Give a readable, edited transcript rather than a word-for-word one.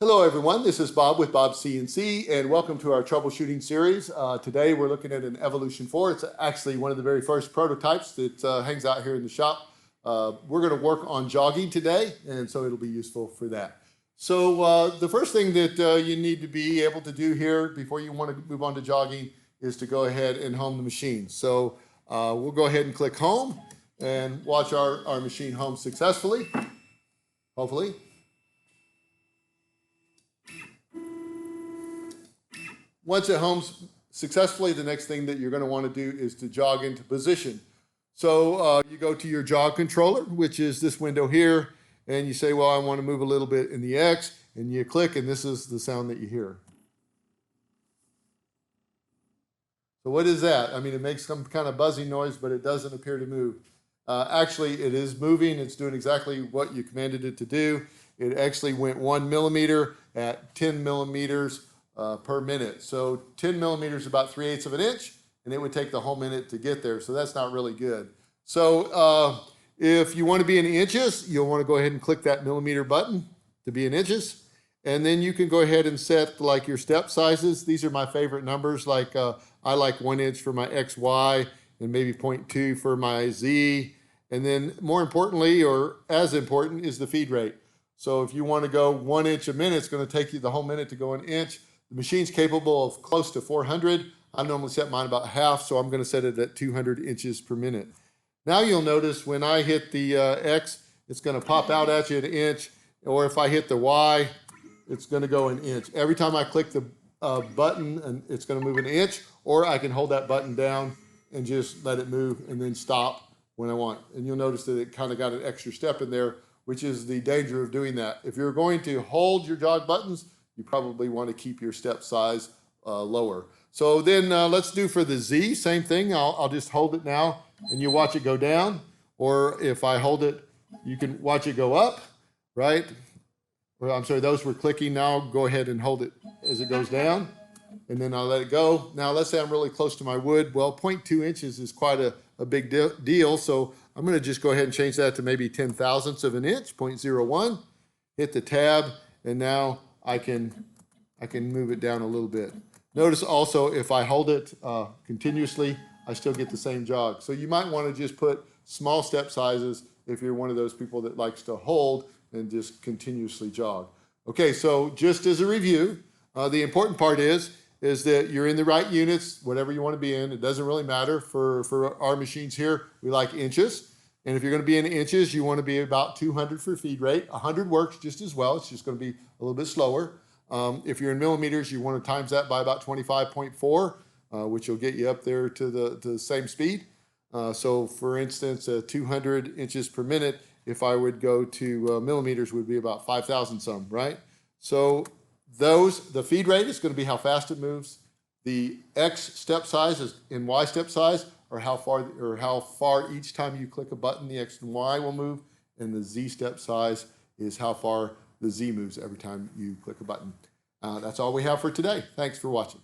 Hello everyone, this is Bob with Bob's CNC and welcome to our troubleshooting series. Today we're looking at an Evolution 4. It's actually one of the very first prototypes that hangs out here in the shop. We're going to work on jogging today, and so it'll be useful for that. So the first thing that you need to be able to do here before you want to move on to jogging is to go ahead and home the machine. So we'll go ahead and click home and watch our machine home successfully, hopefully. Once it homes successfully, the next thing that you're going to want to do is to jog into position. So you go to your jog controller, which is this window here, and you say, well, I want to move a little bit in the X, and you click, and this is the sound that you hear. So what is that? I mean, it makes some kind of buzzing noise, but it doesn't appear to move. Actually, it is moving. It's doing exactly what you commanded it to do. It actually went 1 millimeter at 10 millimeters per minute. So 10 millimeters is about 3/8 of an inch, and it would take the whole minute to get there. So that's not really good. So if you want to be in inches, you'll want to go ahead and click that millimeter button to be in inches. And then you can go ahead and set like your step sizes. These are my favorite numbers. Like I like 1 inch for my XY and maybe 0.2 for my Z. And then more importantly, or as important, is the feed rate. So if you want to go 1 inch a minute, it's going to take you the whole minute to go an inch. The machine's capable of close to 400. I normally set mine about half, so I'm going to set it at 200 inches per minute. Now you'll notice when I hit the X, it's going to pop out at you an inch, or if I hit the Y, it's going to go an inch. Every time I click the button, and it's going to move an inch, or I can hold that button down and just let it move and then stop when I want. And you'll notice that it kind of got an extra step in there, which is the danger of doing that. If you're going to hold your jog buttons, you probably want to keep your step size lower. So then let's do for the Z, same thing. I'll just hold it now and you watch it go down. Or if I hold it, you can watch it go up, right? Well, I'm sorry, those were clicking. Now go ahead and hold it as it goes down, and then I'll let it go. Now let's say I'm really close to my wood. Well, 0.2 inches is quite a big deal. So I'm going to just go ahead and change that to maybe 10 thousandths of an inch, 0.01. Hit the tab, and now I can move it down a little bit. Notice also if I hold it continuously, I still get the same jog. So you might want to just put small step sizes if you're one of those people that likes to hold and just continuously jog. Okay, so just as a review, the important part is that you're in the right units, whatever you want to be in. It doesn't really matter. For our machines here, we like inches. And if you're going to be in inches, you want to be about 200 for feed rate. 100 works just as well. It's just going to be a little bit slower. If you're in millimeters, you want to times that by about 25.4, which will get you up there to the same speed. So for instance, 200 inches per minute, if I would go to millimeters, would be about 5,000 some, right? So the feed rate is going to be how fast it moves. The X step size is in Y step size, or how far each time you click a button, the X and Y will move, and the Z step size is how far the Z moves every time you click a button. That's all we have for today. Thanks for watching.